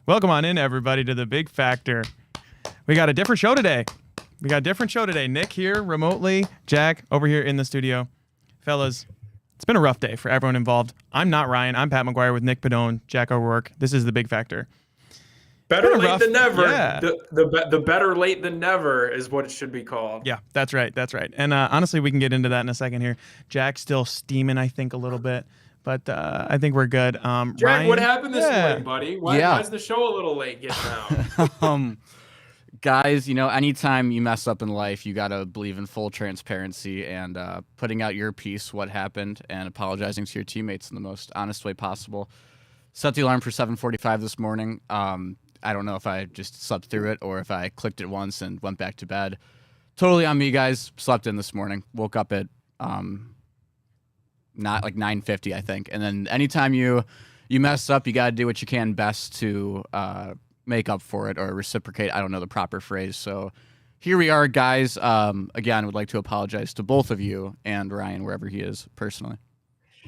Welcome on in, everybody, to the Big Factor. We got a different show today. Nick here remotely, Jack over here in the studio. Fellas, it's been a rough day for everyone involved. I'm not Ryan. I'm Pat McGuire with Nick Padone, Jack O'Rourke. This is the Big Factor. Better late than never. Yeah. The better late than never is what it should be called. Yeah, that's right. And honestly, we can get into that in a second here. Jack's still steaming, I think, a little bit. But I think we're good. Jack, Ryan, what happened this morning, buddy? Why is the show a little late getting out? Guys, anytime you mess up in life, you got to believe in full transparency and putting out your piece, what happened, and apologizing to your teammates in the most honest way possible. Set the alarm for 7:45 this morning. I don't know if I just slept through it or if I clicked it once and went back to bed. Totally on me, guys. Slept in this morning. Woke up at... not like 9:50, I think. And then anytime you mess up, you got to do what you can best to make up for it or reciprocate. I don't know the proper phrase. So here we are, guys. Again, I would like to apologize to both of you and Ryan, wherever he is personally.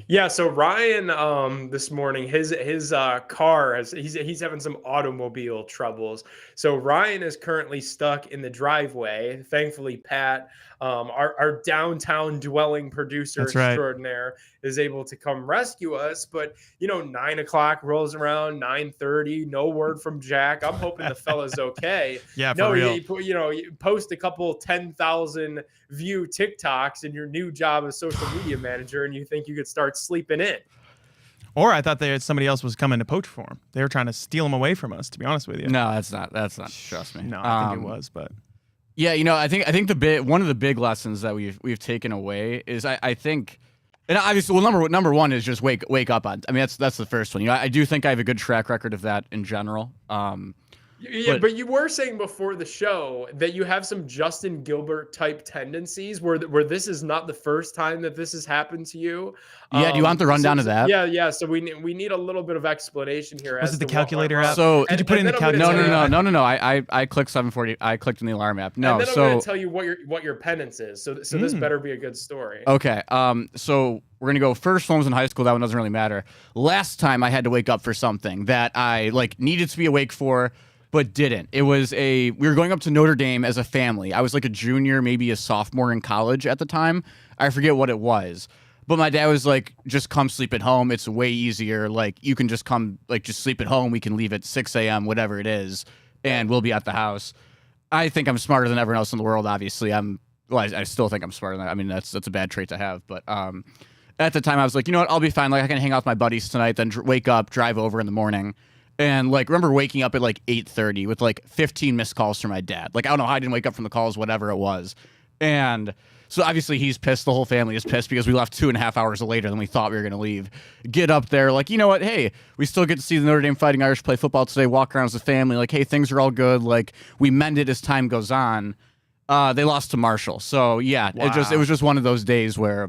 Yeah, so Ryan, this morning, his car he's having some automobile troubles. So Ryan is currently stuck in the driveway. Thankfully, Pat, our downtown dwelling producer extraordinaire, is able to come rescue us. But 9 o'clock rolls around, 9:30, no word from Jack. I'm hoping the fella's okay. Yeah, for real. You post a couple 10,000 view TikToks in your new job as social media manager, and you think you could start sleeping in. Or I thought somebody else was coming to poach for him. They were trying to steal him away from us, to be honest with you. No, that's not. Trust me. No, I think it was, but yeah, I think one of the big lessons that we've taken away is I think, and obviously, well, number one is just wake up on. I mean, that's the first one. I do think I have a good track record of that in general. Yeah, but you were saying before the show that you have some Justin Gilbert type tendencies where this is not the first time that this has happened to you. Yeah, do you want the rundown of that? Yeah. So we need a little bit of explanation here. Was it the calculator app? So did you put in the calculator? No. I clicked 7:40. I clicked in the alarm app. No, and then I'm going to tell you what your penance is. So this better be a good story. Okay. So we're gonna go first. One was in high school. That one doesn't really matter. Last time I had to wake up for something that I needed to be awake for, but didn't. It was we were going up to Notre Dame as a family. I was like a junior, maybe a sophomore in college at the time. I forget what it was. But my dad was like, just come sleep at home. It's way easier. You can just come, just sleep at home. We can leave at 6 a.m., whatever it is, and we'll be at the house. I think I'm smarter than everyone else in the world, obviously. I still think I'm smarter than that. I mean, that's a bad trait to have. But at the time, I was like, you know what? I'll be fine. I can hang out with my buddies tonight, then wake up, drive over in the morning. And remember waking up at 8:30 with 15 missed calls from my dad. I don't know how I didn't wake up from the calls, whatever it was. And so obviously he's pissed. The whole family is pissed because we left 2.5 hours later than we thought we were going to leave. Get up there, you know what? Hey, we still get to see the Notre Dame Fighting Irish play football today, walk around as a family. Hey, things are all good. We mend it as time goes on. They lost to Marshall. So yeah, wow. It was just one of those days where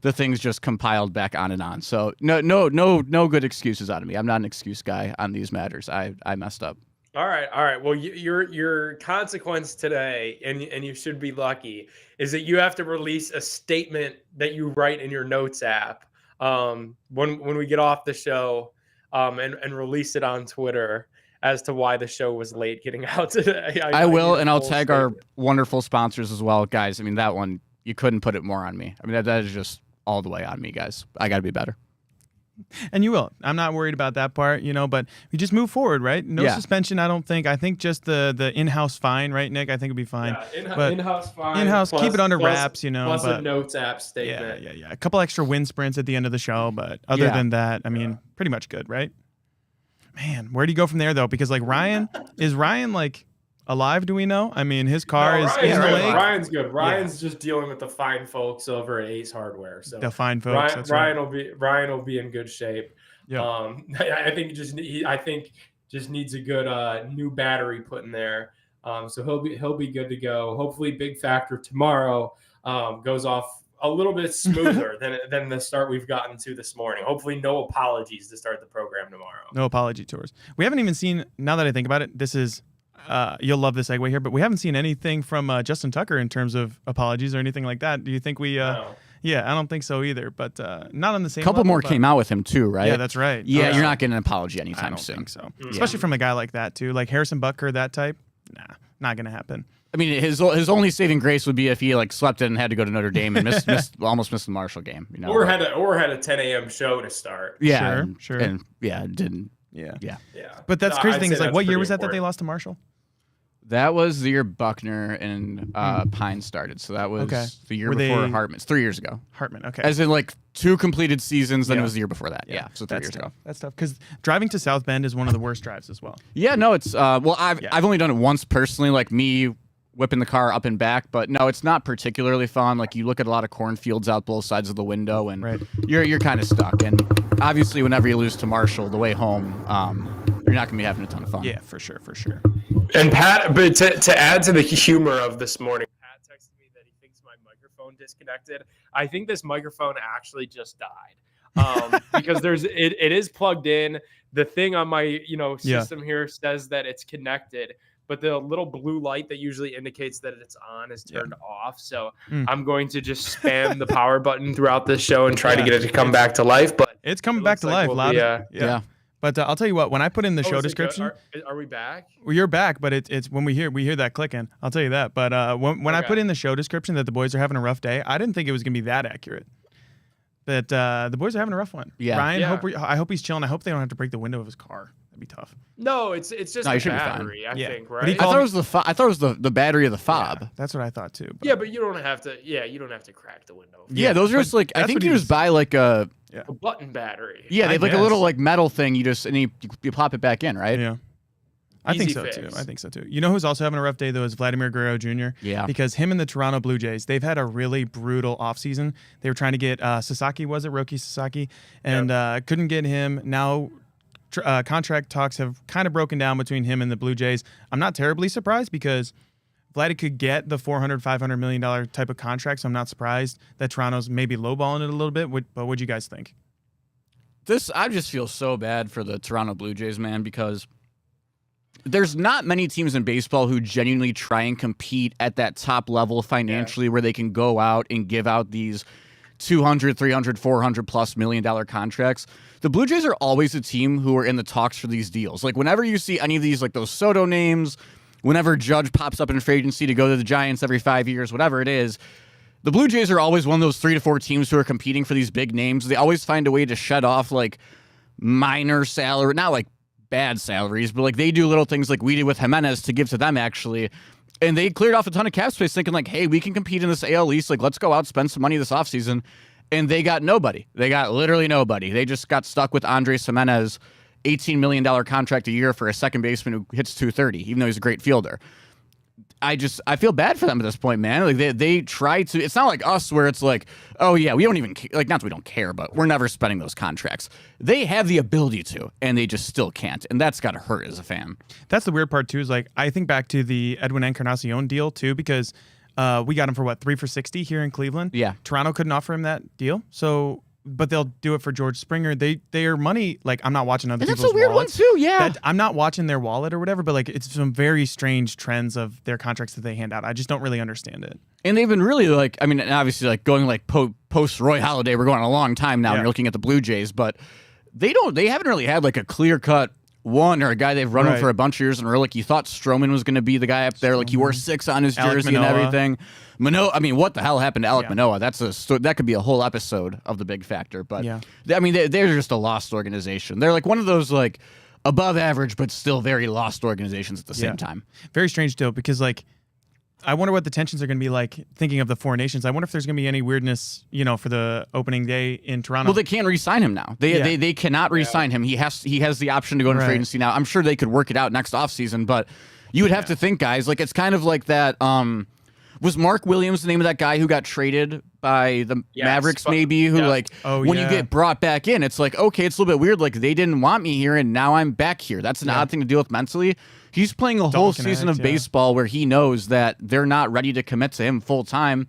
the things just compiled back on and on. So no good excuses out of me. I'm not an excuse guy on these matters. I messed up. All right. Well, your consequence today, and you should be lucky, is that you have to release a statement that you write in your notes app when we get off the show, and release it on Twitter as to why the show was late getting out today. I will, and I'll tag our wonderful sponsors as well, guys. I mean, that one, you couldn't put it more on me. I mean, that is just all the way on me, guys. I got to be better. And you will. I'm not worried about that part, but we just move forward, right? No suspension, I don't think. I think just the in-house fine, right, Nick? I think it'd be fine. Yeah, in-house fine. In-house, keep it under wraps, Plus a notes app statement. Yeah. A couple extra wind sprints at the end of the show, but other than that, I mean, pretty much good, right? Man, where do you go from there, though? Because, Ryan, is Ryan, alive, do we know? I mean, his car is in the lake. Ryan's good. Ryan's just dealing with the fine folks over at Ace Hardware. So the fine folks. Ryan will be in good shape. Yeah. I think just needs a good new battery put in there. So he'll be good to go. Hopefully, Big Factor tomorrow goes off a little bit smoother than the start we've gotten to this morning. Hopefully, no apologies to start the program tomorrow. No apology tours. We haven't even seen. Now that I think about it, this is. You'll love the segue here, but we haven't seen anything from Justin Tucker in terms of apologies or anything like that. Do you think we? No. Yeah, I don't think so either. But not on the same. A couple level, more but- came out with him too, right? Yeah, that's right. Yeah, Oh, you're not getting an apology I anytime don't soon. think so. Yeah. Especially from a guy like that too, like Harrison Butker, that type. Nah, not gonna happen. I mean, his only saving grace would be if he like slept in and had to go to Notre Dame and almost missed the Marshall game. You know, Or had a 10 a.m. show to start. yeah, Sure. and yeah, didn't. Yeah. Yeah, Yeah. But that's No, crazy I'd thing say is like, that's what year pretty was that they important. lost to Marshall? that was the year Buckner and Pine started. So that was Okay. the year Were before they- Hartman. It's 3 years ago. Hartman. Okay. As in like 2 completed seasons. Then Yeah. it was the year before that. Yeah, so 3 that's years tough. ago. That's tough because driving to South Bend is one of the worst drives as well. Yeah, no, it's well, I've Yeah. I've only done it once personally, like me whipping the car up and back, but no, it's not particularly fun. Like you look at a lot of cornfields out both sides of the window, and Right. you're kind of stuck. And obviously, whenever you lose to Marshall, the way home, you're not gonna be having a ton of fun. Yeah, for sure, for sure. And Pat, but to add to the humor of this morning, Pat texted me that he thinks my microphone disconnected. I think this microphone actually just died because it is plugged in. The thing on my system here says that it's connected, but the little blue light that usually indicates that it's on is turned off. So I'm going to just spam the power button throughout this show and try to get it to come back to life. But It's coming it back looks to like life, we'll loud. be, Yeah. But I'll tell you what, when I put in the show is it good? description, Are we back? well, you're back, but it's when we hear that clicking. I'll tell you that. But when I Okay. put in the show description that the boys are having a rough day, I didn't think it was gonna be that accurate. That the boys are having a rough one. Yeah. Ryan, Yeah. I hope he's chilling. I hope they don't have to break the window of his car. That'd be tough. No, it's just No, you the should be fine. battery, I Yeah. think, But he right? I thought it was the battery of the fob. Yeah, that's what I thought too. But Yeah, but you don't have to. Yeah, you don't have to crack the window. Yeah, those are but just like I that's think what you he just was- buy like a A button battery. yeah, they have like a guess. little like metal thing. You just and you plop it back in, right? Yeah. I think Easy so fix. too. I think so too. You know who's also having a rough day though is Vladimir Guerrero Jr. Yeah. Because him and the Toronto Blue Jays, they've had a really brutal offseason. They were trying to get Sasaki, was it Roki Sasaki, and couldn't get him. Now contract talks have kind of broken down between him and the Blue Jays. I'm not terribly surprised because Vlad could get the $400-500 million type of contract, so I'm not surprised that Toronto's maybe lowballing it a little bit. But what do you guys think? I just feel so bad for the Toronto Blue Jays, man, because there's not many teams in baseball who genuinely try and compete at that top level financially where they can go out and give out these 200, 300, 400 plus $1 million contracts. The Blue Jays are always a team who are in the talks for these deals. Like whenever you see any of these, like those Soto names, whenever Judge pops up in free agency to go to the Giants every 5 years, whatever it is, the Blue Jays are always one of those 3 to 4 teams who are competing for these big names. They always find a way to shed off like minor salary, not like bad salaries, but like they do little things like we did with Jimenez to give to them actually. And they cleared off a ton of cap space thinking like, hey, we can compete in this AL East. Like, let's go out, spend some money this offseason. And they got nobody. They got literally nobody. They just got stuck with Andres Jimenez, $18 million contract a year for a second baseman who hits 230, even though he's a great fielder. I feel bad for them at this point, man. Like they try to. It's not like us where it's like, oh yeah, we don't even like. Not that we don't care, but we're never spending those contracts. They have the ability to, and they just still can't, and that's got to hurt as a fan. That's the weird part too. Is like I think back to the Edwin Encarnacion deal too, because we got him for what 3 for $60 here in Cleveland. Yeah. Toronto couldn't offer him that deal, so but they'll do it for George Springer. Their money, like I'm not watching other And that's people's a weird wallets. one too. Yeah. I'm not watching their wallet or whatever, but like it's some very strange trends of their contracts that they hand out. I just don't really understand it. And they've been really like, I mean, obviously like going like post Roy Halladay, we're going a long time now. And Yeah. you're looking at the Blue Jays, but they haven't really had like a clear cut one or a guy they've run with Right. for a bunch of years in a row. Like you thought Stroman was going to be the guy up there. Like he wore 6 on his Alek jersey and Manoah. everything. Manoah, I mean, what the hell happened to Alek Yeah. Manoah? That could be a whole episode of the Big Factor. But Yeah. I mean, they're just a lost organization. They're like one of those like above average, but still very lost organizations at the same Yeah. time. Very strange deal because like I wonder what the tensions are going to be like. Thinking of the four nations, I wonder if there's going to be any weirdness, for the opening day in Toronto. Well, they can't re-sign him now. They cannot re-sign him. He has the option to go into free Right. agency now. I'm sure they could work it out next offseason, but you would have to think, guys, like it's kind of like that. Was Mark Williams the name of that guy who got traded by the Yes, Mavericks? but- Maybe who yeah. like Oh, when you yeah. get brought back in, it's like okay, it's a little bit weird. Like they didn't want me here, and now I'm back here. That's an Yeah. odd thing to deal with mentally. He's playing a whole Dalton season of Knecht, yeah. baseball where he knows that they're not ready to commit to him full time.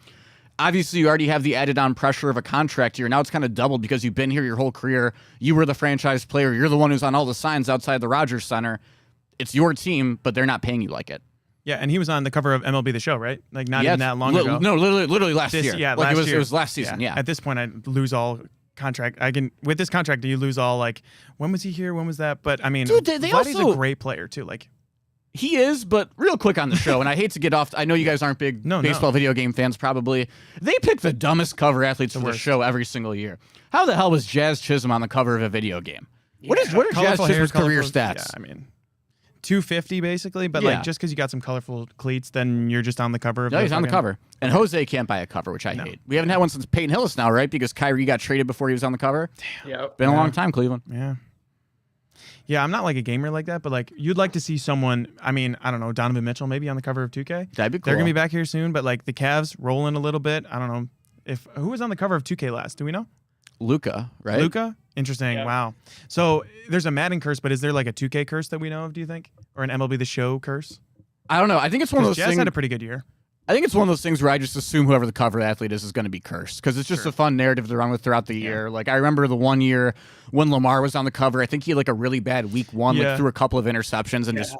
Obviously, you already have the added on pressure of a contract here. Now it's kind of doubled because you've been here your whole career. You were the franchise player. You're the one who's on all the signs outside the Rogers Center. It's your team, but they're not paying you like it. Yeah, and he was on the cover of MLB The Show, right? Like not even that long ago. No, literally last year. Yeah, like last year. It was last season. Yeah. At this point, I lose all contract. I can with this contract. Do you lose all like when was he here? When was that? But I mean, dude, they Vladdy's also a great player too. Like he is, but real quick on the show, and I hate to get off. I know you guys aren't big baseball video game fans. Probably they pick the dumbest cover athletes for the show every single year. How the hell was Jazz Chisholm on the cover of a video game? Yeah. What are Jazz Chisholm's career stats? Yeah, I mean. 250 basically, but like just because you got some colorful cleats, then you're just on the cover of he's on the cover. And Jose can't buy a cover, which I hate. We haven't had one since Peyton Hillis now, right? Because Kyrie got traded before he was on the cover. Yep. Been a long time, Cleveland. Yeah, I'm not like a gamer like that, but like you'd like to see someone, I mean, I don't know, Donovan Mitchell maybe on the cover of 2K. That'd be cool. They're going to be back here soon, but like the Cavs rolling a little bit. I don't know who was on the cover of 2K last? Do we know? Luka, right? Luka? Interesting. Yeah. Wow. So there's a Madden curse, but is there like a 2K curse that we know of, do you think? Or an MLB The Show curse? I don't know. I think it's one of those Jazz things. had a pretty good year. I think it's one of those things where I just assume whoever the cover athlete is going to be cursed because it's just a fun narrative to run with throughout the year. Like I remember the one year when Lamar was on the cover, I think he had like a really bad week one, like threw a couple of interceptions and just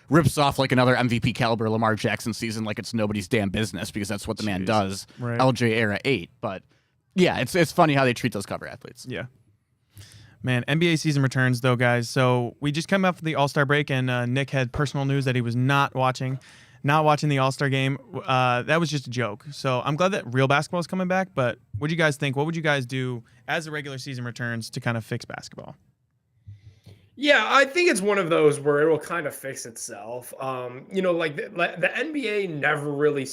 rips off like another MVP caliber Lamar Jackson season like it's nobody's damn business because that's what the man does. Right. LJ era 8. But yeah, it's funny how they treat those cover athletes. Yeah. Man, NBA season returns though, guys. So we just come off the All-Star break and Nick had personal news that he was not watching the All-Star game. That was just a joke. So I'm glad that real basketball is coming back. But what do you guys think? What would you guys do as the regular season returns to kind of fix basketball? Yeah, I think it's one of those where it will kind of fix itself. You know, like the NBA never really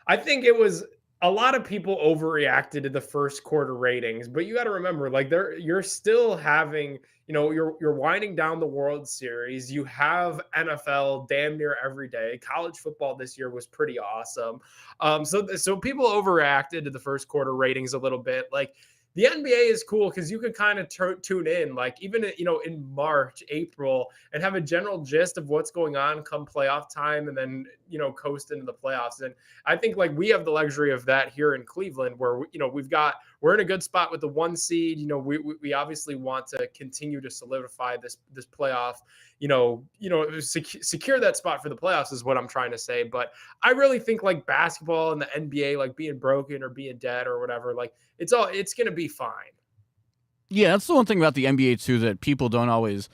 I think it was a lot of people overreacted to the first quarter ratings, but you got to remember, like you're still having, you know, you're winding down the World Series. You have NFL damn near every day. College football this year was pretty awesome. So people overreacted to the first quarter ratings a little bit. Like the NBA is cool because you can kind of tune in, like even in March, April, and have a general gist of what's going on come playoff time, and then coast into the playoffs. And I think like we have the luxury of that here in Cleveland, where we're in a good spot with the 1 seed. We obviously want to continue to solidify this playoff. Secure that spot for the playoffs is what I'm trying to say. But I really think like basketball and the NBA, like being broken or being dead or whatever, like it's going to be fine. Yeah, that's the one thing about the NBA too that people don't always.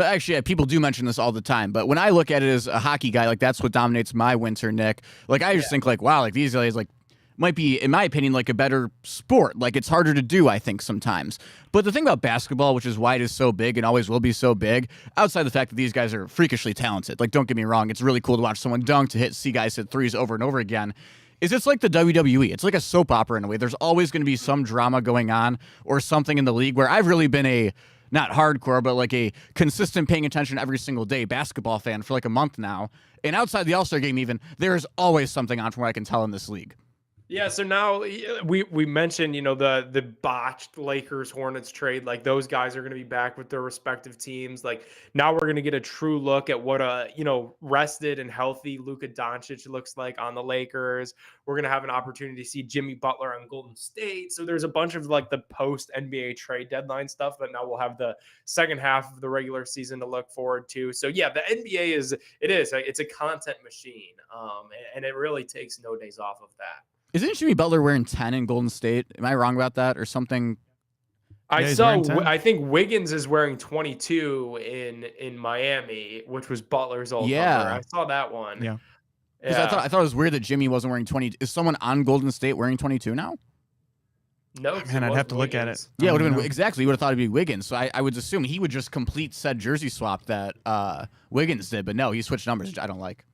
Actually, people do mention this all the time, but when I look at it as a hockey guy, like that's what dominates my winter, Nick. Like I just think like, wow, like these guys like might be, in my opinion, like a better sport. Like it's harder to do, I think, sometimes. But the thing about basketball, which is why it is so big and always will be so big, outside the fact that these guys are freakishly talented, like don't get me wrong, it's really cool to watch someone dunk, to see guys hit threes over and over again, is it's like the WWE. It's like a soap opera in a way. There's always going to be some drama going on or something in the league where I've really been a, not hardcore, but like a consistent paying attention every single day basketball fan for like a month now. And outside the All-Star game even, there is always something on from what I can tell in this league. Yeah, so now we mentioned, the botched Lakers Hornets trade. Like those guys are going to be back with their respective teams. Like now we're going to get a true look at what a, rested and healthy Luka Doncic looks like on the Lakers. We're going to have an opportunity to see Jimmy Butler on Golden State. So there's a bunch of like the post NBA trade deadline stuff, but now we'll have the second half of the regular season to look forward to. So yeah, the NBA it's a content machine. And it really takes no days off of that. Isn't Jimmy Butler wearing 10 in Golden State? Am I wrong about that or something? I think Wiggins is wearing 22 in Miami, which was Butler's old number. I saw that one. Yeah. Because I thought it was weird that Jimmy wasn't wearing 20. Is someone on Golden State wearing 22 now? No, man, I'd have to look at it. Yeah, it would have been exactly. You would have thought it'd be Wiggins. So I would assume he would just complete said jersey swap that Wiggins did, but no, he switched numbers, which I don't like.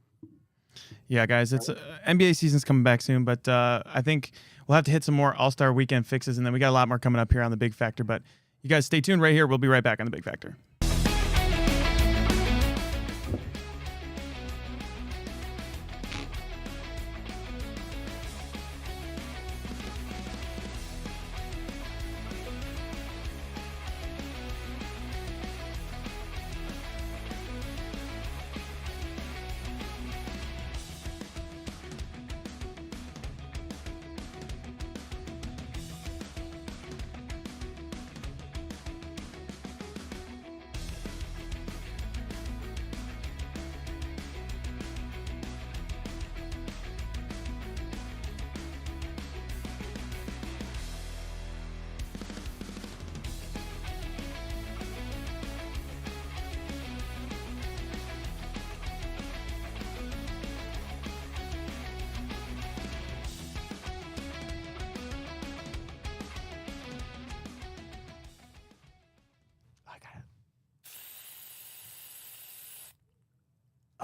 Yeah, guys, it's NBA season's coming back soon, but I think we'll have to hit some more All-Star Weekend fixes, and then we got a lot more coming up here on the Big Factor. But you guys stay tuned right here. We'll be right back on the Big Factor.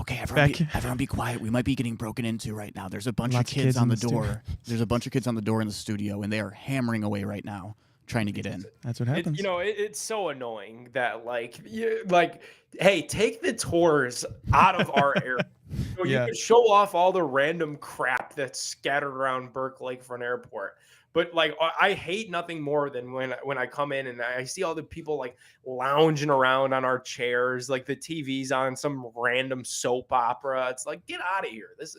Okay, Back- everyone be quiet. We might be getting broken into right now. There's a bunch Lots of kids on in the the studio. door. There's a bunch of kids on the door in the studio, and they are hammering away right now, trying to get in. That's what happens. It's so annoying that hey, take the tours out of our area. So Yeah. You can show off all the random crap that's scattered around Burke Lakefront Airport. But like, I hate nothing more than when I come in and I see all the people like lounging around on our chairs, like the TV's on some random soap opera. It's like, get out of here. This,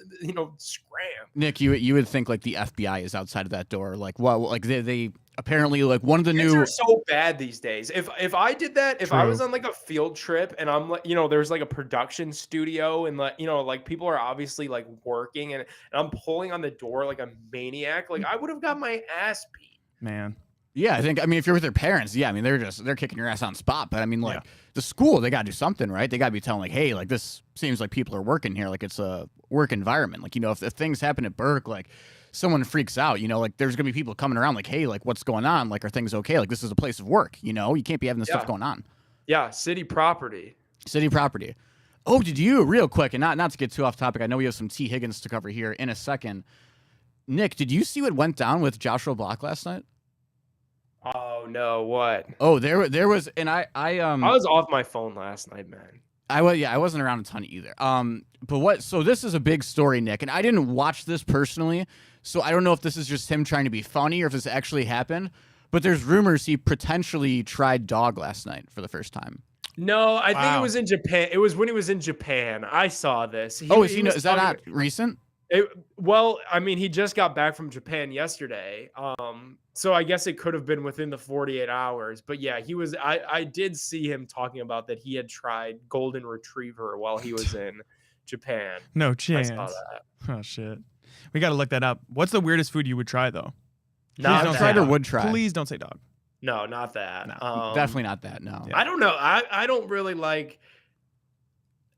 scram. Nick, you would think like the FBI is outside of that door. Like what? Like they apparently like one of the Kids new are so bad these days. If I did that, if I True. was on like a field trip and I'm like, there's like a production studio and like people are obviously like working and I'm pulling on the door like a maniac, like I would have got my ass beat. Man. Yeah, I mean, if you're with their parents, yeah, I mean, they're kicking your ass on spot. But I mean, like the school, they gotta do something, right? They gotta be telling like, hey, like this seems like people are working here, like it's a work environment. Like if things happen at Burke, like someone freaks out, like there's gonna be people coming around, like, hey, like what's going on? Like, are things okay? Like this is a place of work, you can't be having this stuff going on. Yeah, city property. City property. Oh, did you real quick and not to get too off topic? I know we have some T. Higgins to cover here in a second. Nick, did you see what went down with Joshua Block last night? Oh no, what? Oh, there was, and I was off my phone last night, man. I wasn't around a ton either. So this is a big story, Nick, and I didn't watch this personally, so I don't know if this is just him trying to be funny or if this actually happened. But there's rumors he potentially tried dog last night for the first time. No, I think it Wow. was in Japan. It was when he was in Japan. I saw this. Is was that not talking- recent? Well, I mean, he just got back from Japan yesterday. So I guess it could have been within the 48 hours. But yeah, I did see him talking about that he had tried golden retriever while he was in Japan. No chance. I saw that. Oh shit. We got to look that up. What's the weirdest food you would try though? Not don't that. tried or would try. Please don't say dog. No, not that. No, Definitely not that. No. Yeah. I don't know. I don't really like.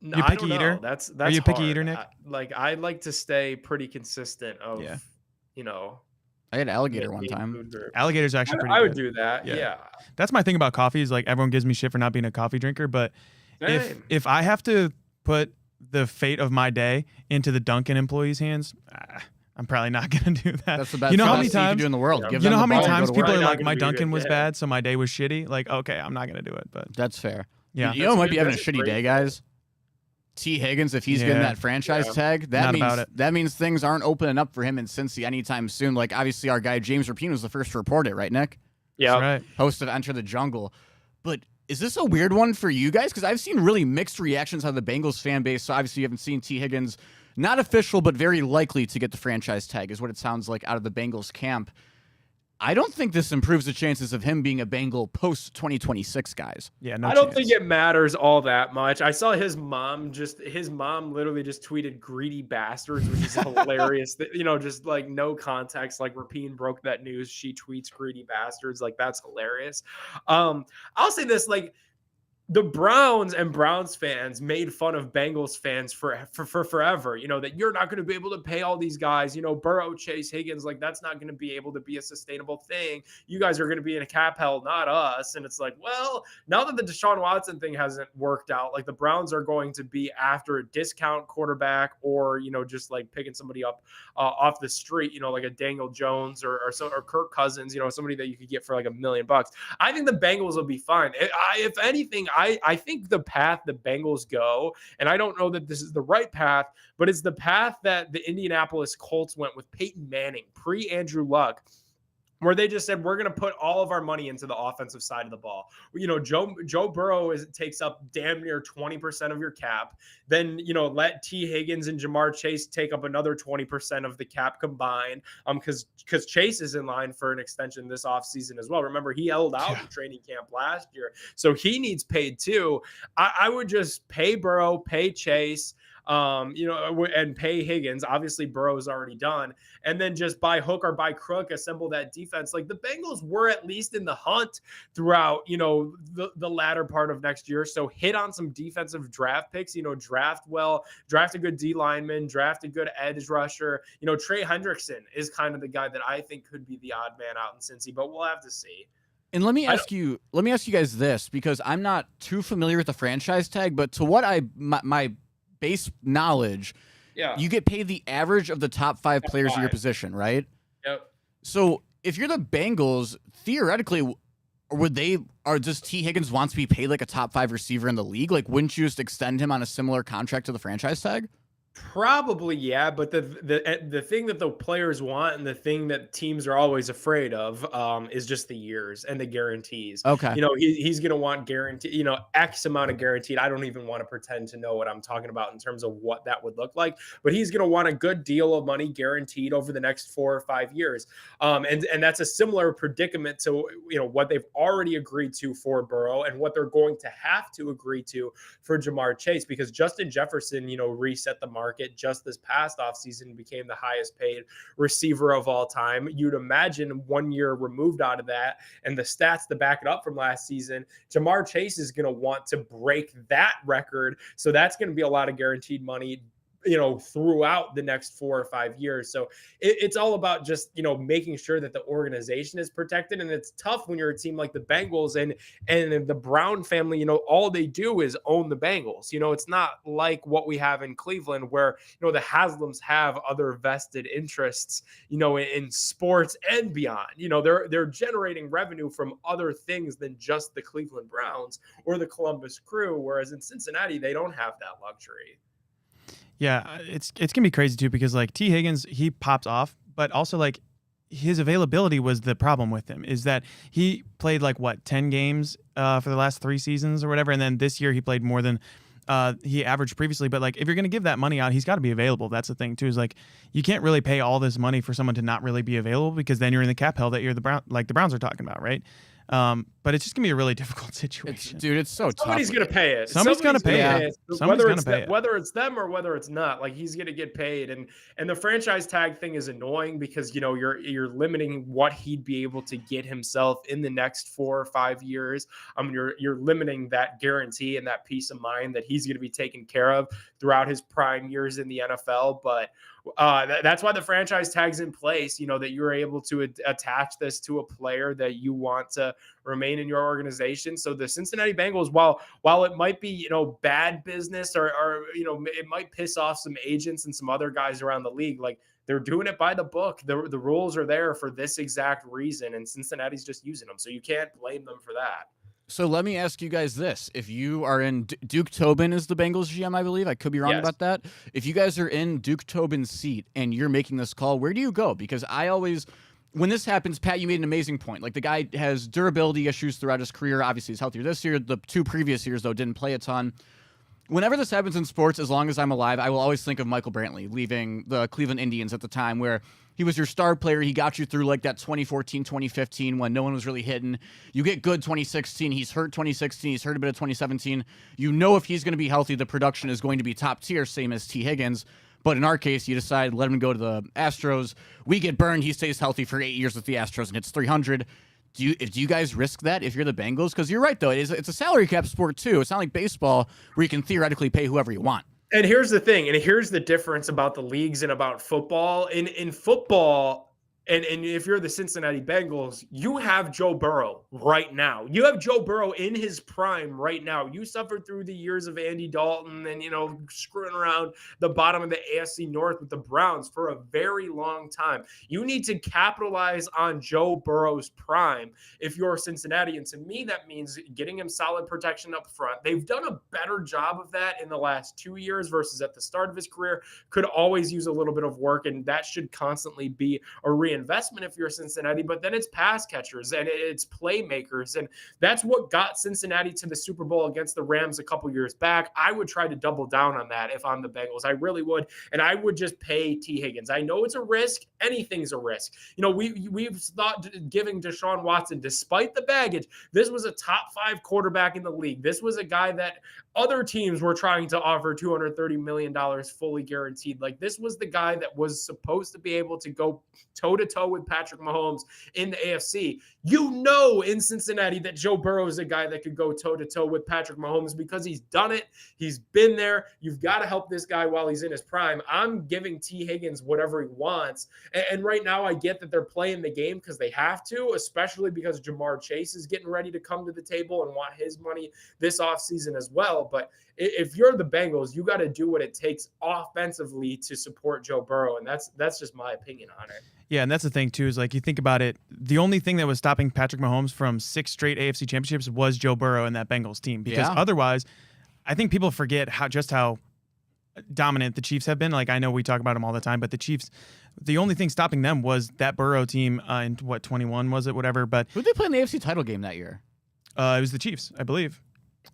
No, You I picky don't know. eater? That's Are you a picky hard. eater, Nick? I like to stay pretty consistent of Yeah. I had alligator one main time. food group. Alligator's actually pretty I good. would do that. Yeah. Yeah. That's my thing about coffee is like everyone gives me shit for not being a coffee drinker, but Same. if I have to put the fate of my day into the Dunkin' employees' hands, I'm probably not gonna do that. That's the best. You know how best many thing you can times? do in the world. Yeah. Give You know them how the many ball and go times to people work. are Not like, gonna my be a good Dunkin' was day. bad, so my day was shitty. Like, okay, I'm not gonna do it. But That's fair. yeah, You know who might be having a That's a shitty great day, day. guys? T. Higgins, if he's getting Yeah. that franchise Yeah. tag, Not about it. that means things aren't opening up for him in Cincy anytime soon. Like obviously our guy James Rapine was the first to report it, right, Nick? Yeah. that's right. Host of Enter the Jungle. But is this a weird one for you guys? Because I've seen really mixed reactions out of the Bengals fan base. So obviously you haven't seen T. Higgins, not official, but very likely to get the franchise tag, is what it sounds like out of the Bengals camp. I don't think this improves the chances of him being a Bengal post 2026, guys. Yeah, no I don't chance. think it matters all that much. I saw his mom literally just tweeted greedy bastards, which is hilarious. Just like no context. Like Rapine broke that news. She tweets greedy bastards. Like that's hilarious. I'll say this, like the Browns and Browns fans made fun of Bengals fans for forever, that you're not going to be able to pay all these guys, Burrow, Chase, Higgins, like that's not going to be able to be a sustainable thing. You guys are going to be in a cap hell, not us. And it's like, well, now that the Deshaun Watson thing hasn't worked out, like the Browns are going to be after a discount quarterback or, just like picking somebody up off the street, like a Daniel Jones or Kirk Cousins, somebody that you could get for like $1 million. I think the Bengals will be fine. If anything, I think the path the Bengals go, and I don't know that this is the right path, but it's the path that the Indianapolis Colts went with Peyton Manning, pre-Andrew Luck, where they just said, we're going to put all of our money into the offensive side of the ball. Joe Burrow takes up damn near 20% of your cap. Then, let T. Higgins and Jamar Chase take up another 20% of the cap combined. Because Chase is in line for an extension this offseason as well. Remember, he held out in training camp last year. So he needs paid too. I would just pay Burrow, pay Chase, and pay Higgins. Obviously, Burrow's already done. And then just by hook or by crook, assemble that defense. Like the Bengals were at least in the hunt throughout, the latter part of next year. So hit on some defensive draft picks, draft well, draft a good D lineman, draft a good edge rusher. Trey Hendrickson is kind of the guy that I think could be the odd man out in Cincy, but we'll have to see. And let me ask you guys this, because I'm not too familiar with the franchise tag, but to what my base knowledge, Yeah. you get paid the average of the top 5 players of your position, right? Yep. So if you're the Bengals, theoretically, does T. Higgins wants to be paid like a top 5 receiver in the league? Like, wouldn't you just extend him on a similar contract to the franchise tag? Probably, yeah, but the thing that the players want and the thing that teams are always afraid of is just the years and the guarantees. Okay. You know, he's going to want guarantee, you know, X amount of guaranteed. I don't even want to pretend to know what I'm talking about in terms of what that would look like, but he's going to want a good deal of money guaranteed over the next 4 or 5 years. And that's a similar predicament to, you know, what they've already agreed to for Burrow and what they're going to have to agree to for Jamar Chase, because Justin Jefferson, you know, reset the market just this past offseason, became the highest paid receiver of all time. You'd imagine 1 year removed out of that and the stats to back it up from last season, Jamar Chase is going to want to break that record. So that's going to be a lot of guaranteed money, you know, throughout the next 4 or 5 years. So it's all about just, you know, making sure that the organization is protected. And it's tough when you're a team like the Bengals and the Brown family, you know, all they do is own the Bengals. You know, it's not like what we have in Cleveland where, you know, the Haslams have other vested interests, you know, in sports and beyond. You know, they're generating revenue from other things than just the Cleveland Browns or the Columbus Crew. Whereas in Cincinnati, they don't have that luxury. Yeah, it's gonna be crazy too because like T. Higgins, he popped off, but also like his availability was the problem with him. Is that he played like 10 games for the last 3 seasons or whatever, and then this year he played more than he averaged previously. But like if you're gonna give that money out, he's got to be available. That's the thing too. Is like you can't really pay all this money for someone to not really be available because then you're in the cap hell that you're the Browns are talking about, right? But it's just gonna be a really difficult situation. It's so tough. Somebody's gonna pay it. Somebody's gonna pay it. Whether it's them or whether it's not, like he's gonna get paid. And the franchise tag thing is annoying because you know you're limiting what he'd be able to get himself in the next 4 or 5 years. You're limiting that guarantee and that peace of mind that he's gonna be taken care of throughout his prime years in the NFL. But that's why the franchise tag's in place, you know, that you're able to attach this to a player that you want to remain in your organization. So the Cincinnati Bengals, while it might be, you know, bad business or you know, it might piss off some agents and some other guys around the league, like they're doing it by the book. The rules are there for this exact reason, and Cincinnati's just using them. So you can't blame them for that. So let me ask you guys this. If you are in Duke Tobin is the Bengals GM, I believe. I could be wrong about that. If you guys are in Duke Tobin's seat and you're making this call, where do you go? Because I always, when this happens, Pat, you made an amazing point. Like the guy has durability issues throughout his career. Obviously, he's healthier this year. The 2 previous years, though, didn't play a ton. Whenever this happens in sports, as long as I'm alive, I will always think of Michael Brantley leaving the Cleveland Indians at the time where he was your star player. He got you through like that 2014, 2015 when no one was really hitting. You get good 2016. He's hurt 2016. He's hurt a bit of 2017. You know if he's going to be healthy, the production is going to be top tier, same as T. Higgins. But in our case, you decide let him go to the Astros. We get burned. He stays healthy for 8 years with the Astros and hits 300. Do you guys risk that if you're the Bengals? Because you're right, though. It's a salary cap sport, too. It's not like baseball where you can theoretically pay whoever you want. And here's the thing, and here's the difference about the leagues and about football. In football, and if you're the Cincinnati Bengals, you have Joe Burrow right now. You have Joe Burrow in his prime right now. You suffered through the years of Andy Dalton and, you know, screwing around the bottom of the AFC North with the Browns for a very long time. You need to capitalize on Joe Burrow's prime if you're Cincinnati. And to me, that means getting him solid protection up front. They've done a better job of that in the last 2 years versus at the start of his career. Could always use a little bit of work, and that should constantly be a reinvestment if you're Cincinnati. But then it's pass catchers and it's playmakers, and that's what got Cincinnati to the Super Bowl against the Rams a couple years back. I would try to double down on that if I'm the Bengals. I really would, and I would just pay T. Higgins. I know it's a risk. Anything's a risk. You know, we've thought giving Deshaun Watson, despite the baggage, this was a top 5 quarterback in the league. This was a guy that other teams were trying to offer $230 million fully guaranteed. Like, this was the guy that was supposed to be able to go toe-to-toe with Patrick Mahomes in the AFC. You know, in Cincinnati, that Joe Burrow is a guy that could go toe-to-toe with Patrick Mahomes because he's done it. He's been there. You've got to help this guy while he's in his prime. I'm giving T. Higgins whatever he wants. And right now, I get that they're playing the game because they have to, especially because Jamar Chase is getting ready to come to the table and want his money this offseason as well. well. But if you're the Bengals, you got to do what it takes offensively to support Joe Burrow, and that's just my opinion on it. Yeah, and that's the thing too, is like you think about it, the only thing that was stopping Patrick Mahomes from 6 straight AFC championships was Joe Burrow and that Bengals team. Because otherwise, I think people forget how dominant the Chiefs have been. Like, I know we talk about them all the time, but the Chiefs, the only thing stopping them was that Burrow team in 21 was it, whatever. But who did they play in the AFC title game that year? It was the Chiefs, I believe.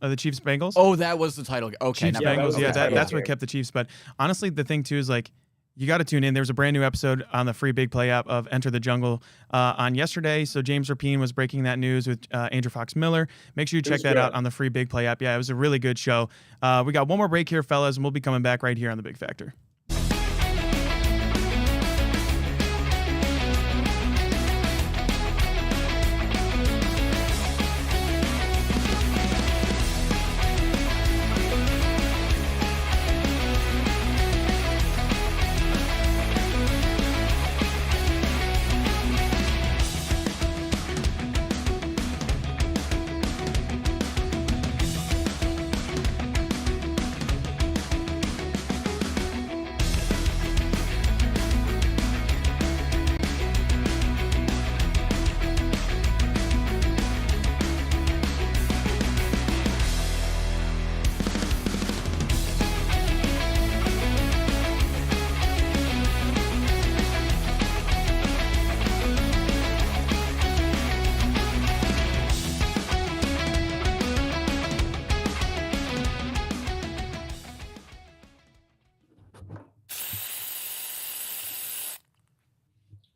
The Chiefs Bengals. Oh, that was the title. Okay, Chiefs Bengals. That's what kept the Chiefs. But honestly, the thing too is like, you got to tune in. There was a brand new episode on the free Big Play app of Enter the Jungle on yesterday. So James Rapine was breaking that news with Andrew Fox Miller. Make sure you check that out on the free Big Play app. Yeah, it was a really good show. We got one more break here, fellas, and we'll be coming back right here on the Big Factor.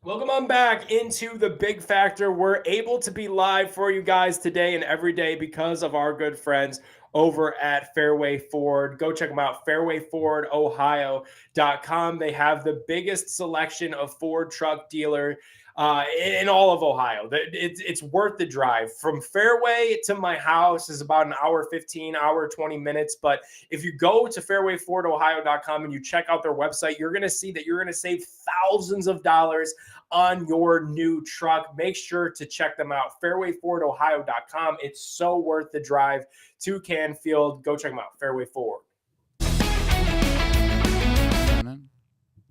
Welcome on back into the Big Factor. We're able to be live for you guys today and every day because of our good friends over at Fairway Ford. Go check them out, fairwayfordohio.com. They have the biggest selection of Ford truck dealer in all of Ohio. It's worth the drive. From Fairway to my house is about an hour 15, hour 20 minutes. But if you go to fairwayfordohio.com and you check out their website, you're going to see that you're going to save thousands of dollars on your new truck. Make sure to check them out, fairwayfordohio.com. It's so worth the drive to Canfield. Go check them out, Fairway Ford.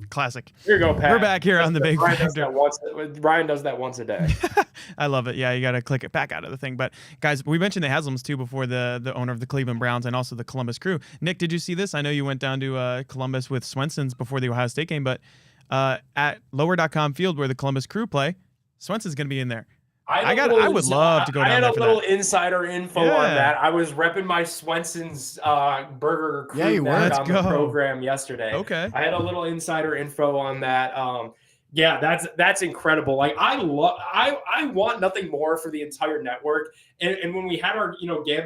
Classic. Here you go, Pat. We're back here on the Big Factor. Ryan does that once a day. I love it. Yeah, you got to click it back out of the thing. But guys, we mentioned the Haslams too before, the owner of the Cleveland Browns and also the Columbus Crew. Nick, did you see this? I know you went down to Columbus with Swenson's before the Ohio State game, but at lower.com field where the Columbus Crew play, Swenson's going to be in there. I would love to go down there. I had a little insider info on that. I was repping my Swenson's burger crew on the program yesterday. Okay. I had a little insider info on that. Yeah, that's incredible. Like I want nothing more for the entire network. And when we had our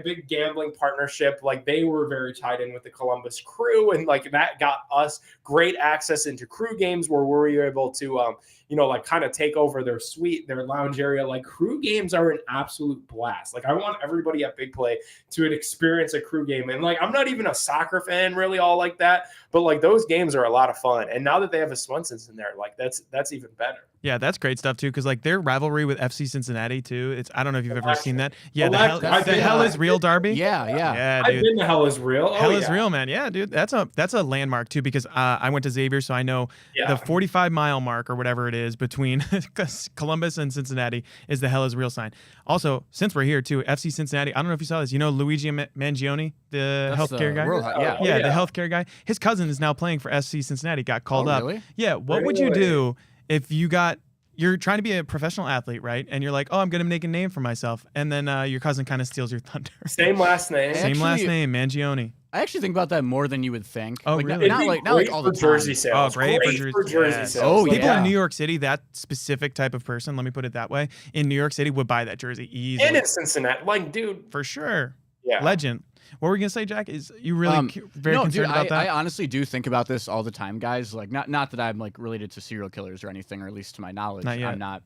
big gambling partnership, like they were very tied in with the Columbus Crew, and like that got us great access into crew games where we were able to like kind of take over their suite, their lounge area. Like crew games are an absolute blast. Like I want everybody at Big Play to experience a crew game. And like I'm not even a soccer fan really all like that, but like those games are a lot of fun. And now that they have a Swenson's in there, like that's even better. Yeah, that's great stuff too, because like their rivalry with FC Cincinnati too. I don't know if you've ever seen that. Yeah, the Hell is Real derby. Yeah, dude. I've been to Hell is Real. Hell is Real, man. Yeah, dude. That's a landmark too, because I went to Xavier, so I know the 45-mile mark or whatever it is between Columbus and Cincinnati is the Hell is Real sign. Also, since we're here too, FC Cincinnati. I don't know if you saw this. You know Luigi Mangione, the healthcare guy. The healthcare guy. His cousin is now playing for FC Cincinnati. Got called up. Really? Yeah. What would you do if you're trying to be a professional athlete, right? And you're like, oh, I'm going to make a name for myself. And then your cousin kind of steals your thunder. Same last name. Last name, Mangione. I actually think about that more than you would think. Oh, like, really? Not like all the time. Jersey sales. Oh, great for jersey sales. Oh, yeah. People in New York City, that specific type of person, let me put it that way, in New York City would buy that jersey easily. And in Cincinnati. Like, dude. For sure. Yeah. Legend. What were you gonna say, Jack? Is you really very concerned about that? I honestly do think about this all the time, guys. Like, not that I'm like related to serial killers or anything, or at least to my knowledge, I'm not.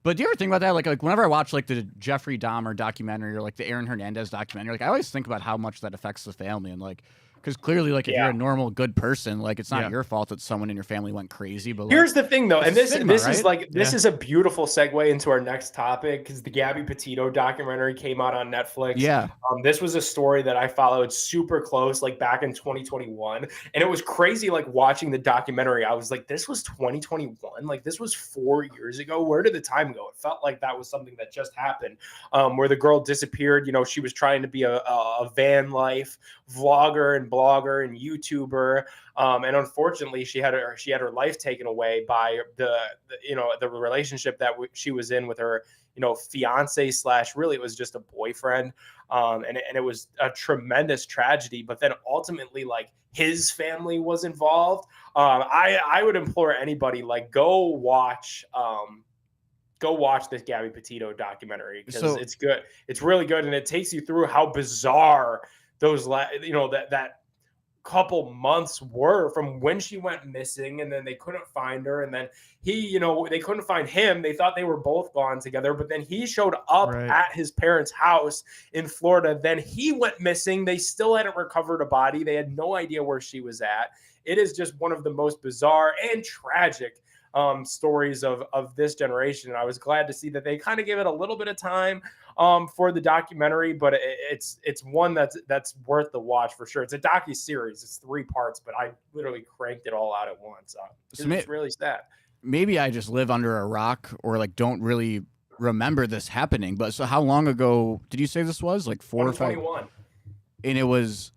But do you ever think about that? Like whenever I watch like the Jeffrey Dahmer documentary or like the Aaron Hernandez documentary, like I always think about how much that affects the family and like Because clearly, like, if Yeah. you're a normal, good person, like, it's not Yeah. your fault that someone in your family went crazy. But like, Here's the thing, though, and it's this stigma, this is right? like this Yeah. is a beautiful segue into our next topic because the Gabby Petito documentary came out on Netflix. Yeah. This was a story that I followed super close, like back in 2021, and it was crazy. Like watching the documentary, I was like, "This was 2021. Like this was 4 years ago. Where did the time go?" It felt like that was something that just happened, where the girl disappeared. You know, she was trying to be a van life vlogger and blogger and YouTuber. And unfortunately, she had her life taken away by the relationship that she was in with her fiance / really it was just a boyfriend. And it was a tremendous tragedy. But then ultimately, like his family was involved. I would implore anybody like go watch this Gabby Petito documentary because it's good. It's really good, and it takes you through how bizarre those that couple months were from when she went missing, and then they couldn't find her, and then they couldn't find him. They thought they were both gone together, but then he showed up at his parents' house in Florida. Then he went missing. They still hadn't recovered a body. They had no idea where she was at. It is just one of the most bizarre and tragic stories of this generation. And I was glad to see that they kind of gave it a little bit of time for the documentary, but it's one that's worth the watch for sure. It's a docu-series. It's 3 parts, but I literally cranked it all out at once. It's really sad. Maybe I just live under a rock or like don't really remember this happening. But so how long ago did you say this was? Like 4 or 5? 2021. And it was.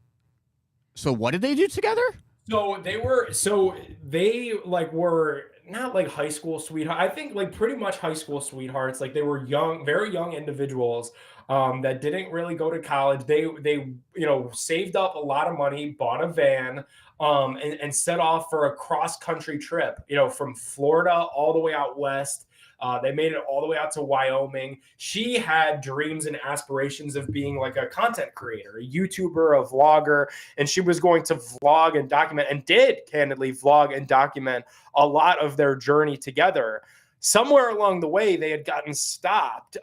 So what did they do together? So they were not like high school sweetheart. I think like pretty much high school sweethearts. Like they were young, very young individuals that didn't really go to college. They saved up a lot of money, bought a van, and set off for a cross country trip. From Florida all the way out west. They made it all the way out to Wyoming. She had dreams and aspirations of being like a content creator, a YouTuber, a vlogger, and she was going to vlog and document, and did candidly vlog and document a lot of their journey together. Somewhere along the way, they had gotten stopped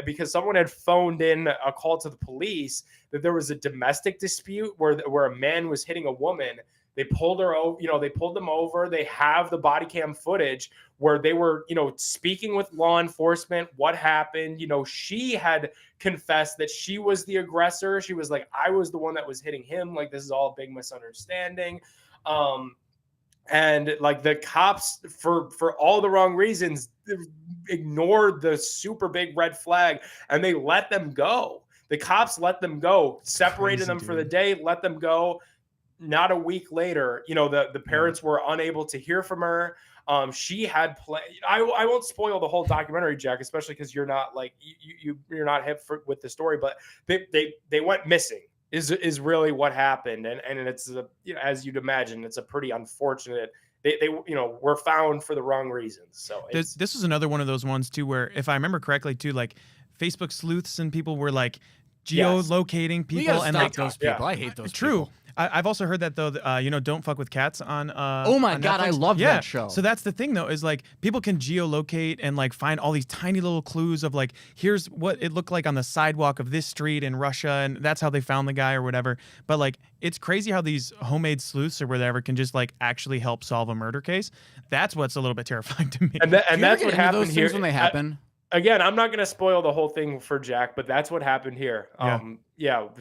because someone had phoned in a call to the police that there was a domestic dispute where a man was hitting a woman. They pulled her over, they pulled them over. They have the body cam footage where they were, speaking with law enforcement. What happened? She had confessed that she was the aggressor. She was like, I was the one that was hitting him. Like, this is all a big misunderstanding. And like the cops, for all the wrong reasons, ignored the super big red flag and they let them go. The cops let them go, separated them for the day, let them go. Not a week later, the parents were unable to hear from her. She had I won't spoil the whole documentary, Jack, especially because you're not like you're not hip with the story. But they went missing is really what happened, and it's as you'd imagine, it's a pretty unfortunate. They were found for the wrong reasons. So this was another one of those ones too, where if I remember correctly too, like Facebook sleuths and people were like geolocating people and like those people. I hate those. True. People. I've also heard that though. Don't fuck with cats on. Oh my God, Netflix. I love that show. So that's the thing though, is like people can geolocate and like find all these tiny little clues of like, here's what it looked like on the sidewalk of this street in Russia, and that's how they found the guy or whatever. But like, it's crazy how these homemade sleuths or whatever can just like actually help solve a murder case. That's what's a little bit terrifying to me. And that's what happened here when they happen. Again, I'm not going to spoil the whole thing for Jack, but that's what happened here.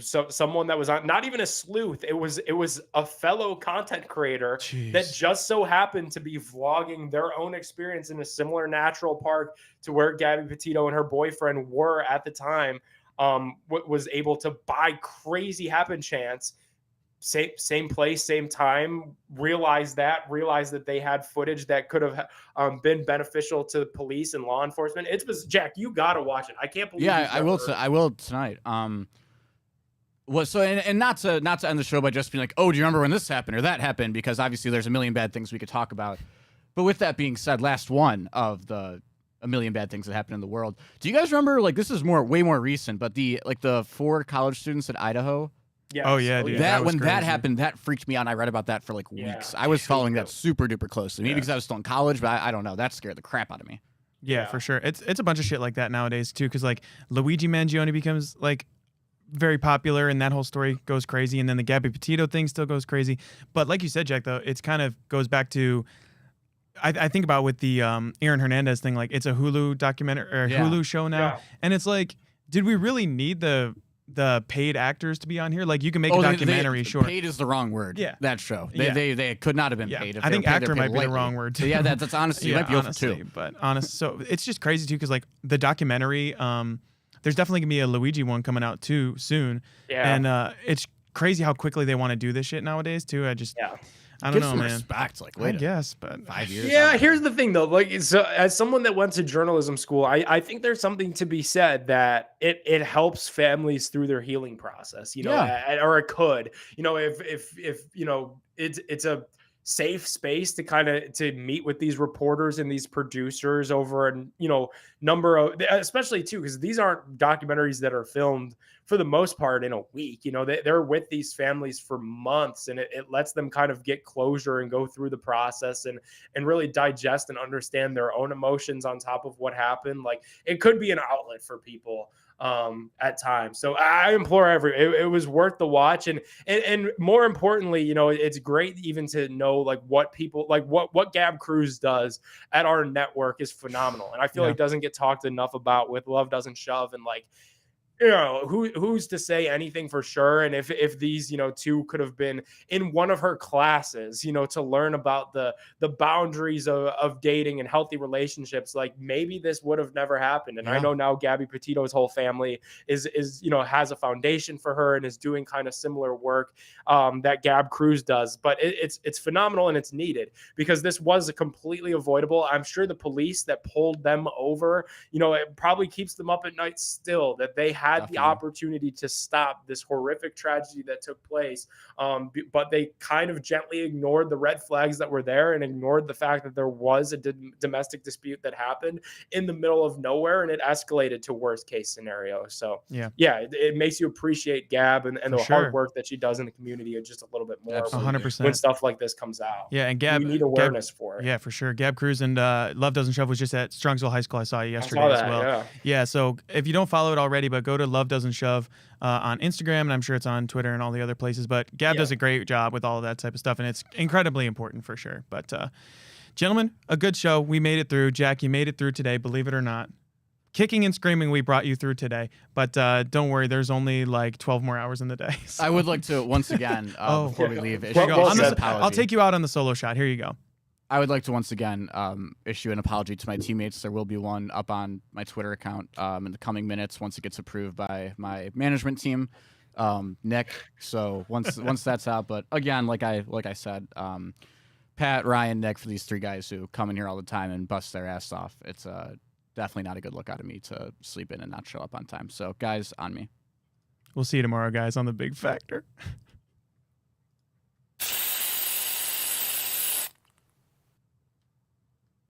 So someone that was not even a sleuth. It was a fellow content creator that just so happened to be vlogging their own experience in a similar natural park to where Gabby Petito and her boyfriend were at the time. Was able to, by crazy happen chance, same place, same time, realized that they had footage that could have been beneficial to the police and law enforcement. It was, Jack, you got to watch it. I can't believe. Yeah, I will tonight. And not to end the show by just being like, oh, do you remember when this happened or that happened? Because obviously there's a million bad things we could talk about. But with that being said, last one of a million bad things that happened in the world. Do you guys remember, like, this is way more recent, but the 4 college students at Idaho? Yes. Oh yeah, dude. That happened, that freaked me out. And I read about that for like weeks. I was following that super duper closely. Maybe because I was still in college, but I don't know. That scared the crap out of me. Yeah, for sure. It's a bunch of shit like that nowadays too, because like Luigi Mangione becomes like very popular, and that whole story goes crazy. And then the Gabby Petito thing still goes crazy. But like you said, Jack, though, it's kind of goes back to I think about with the Aaron Hernandez thing, like it's a Hulu documentary or Hulu show now, Yeah. and it's like, did we really need the paid actors to be on here? Like you can make a documentary, sure. Paid is the wrong word. Yeah. That show. They could not have been paid. If I they think were paid, actor they're might paid be the lightly. wrong word too. Yeah, that's honestly. You might be over two. But so it's just crazy too, because like the documentary, there's definitely gonna be a Luigi one coming out too soon. Yeah. And it's crazy how quickly they want to do this shit nowadays too. I don't Give know, some man. respect. Like, I wait, guess, but 5 years. Yeah, here's the thing though. Like, so as someone that went to journalism school, I think there's something to be said that it helps families through their healing process. You know, or it could. You know, if you know, it's a safe space to kind of to meet with these reporters and these producers over a number of, especially too, because these aren't documentaries that are filmed for the most part in a week. You know, they're with these families for months, and it lets them kind of get closure and go through the process and really digest and understand their own emotions on top of what happened. Like, it could be an outlet for people at times. So I implore it was worth the watch. And more importantly, you know, it's great even to know like what people like what Gab Cruz does at our network is phenomenal. And I feel like doesn't get talked enough about with Love Doesn't Shove. And like, you know, who's to say anything for sure? And if these, you know, two could have been in one of her classes, you know, to learn about the boundaries of dating and healthy relationships, like maybe this would have never happened. And I know now Gabby Petito's whole family is you know, has a foundation for her and is doing kind of similar work that Gab Cruz does. But it's phenomenal, and it's needed because this was completely avoidable. I'm sure the police that pulled them over, you know, it probably keeps them up at night still, that they had the opportunity to stop this horrific tragedy that took place. But they kind of gently ignored the red flags that were there and ignored the fact that there was a domestic dispute that happened in the middle of nowhere, and it escalated to worst case scenario. So it makes you appreciate Gab and the hard work that she does in the community just a little bit more. 100%. When stuff like this comes out. Yeah, and Gab, we need awareness for it. Yeah, for sure. Gab Cruz and Love Doesn't Shove was just at Strongsville High School. I saw you yesterday as well. Yeah, so if you don't follow it already, but go to Love Doesn't Shove on Instagram, and I'm sure it's on Twitter and all the other places. But Gab does a great job with all of that type of stuff, and it's incredibly important for sure. But gentlemen, a good show. We made it through. Jack, you made it through today, believe it or not. Kicking and screaming, we brought you through today. But don't worry, there's only like 12 more hours in the day. So. I would like to, once again, before we leave, issue I'll take you out on the solo shot. Here you go. I would like to once again issue an apology to my teammates. There will be one up on my Twitter account in the coming minutes once it gets approved by my management team, Nick. So once that's out, but again, like I said, Pat, Ryan, Nick, for these three guys who come in here all the time and bust their ass off. It's definitely not a good look out of me to sleep in and not show up on time. So guys, on me. We'll see you tomorrow, guys, on The Big Factor.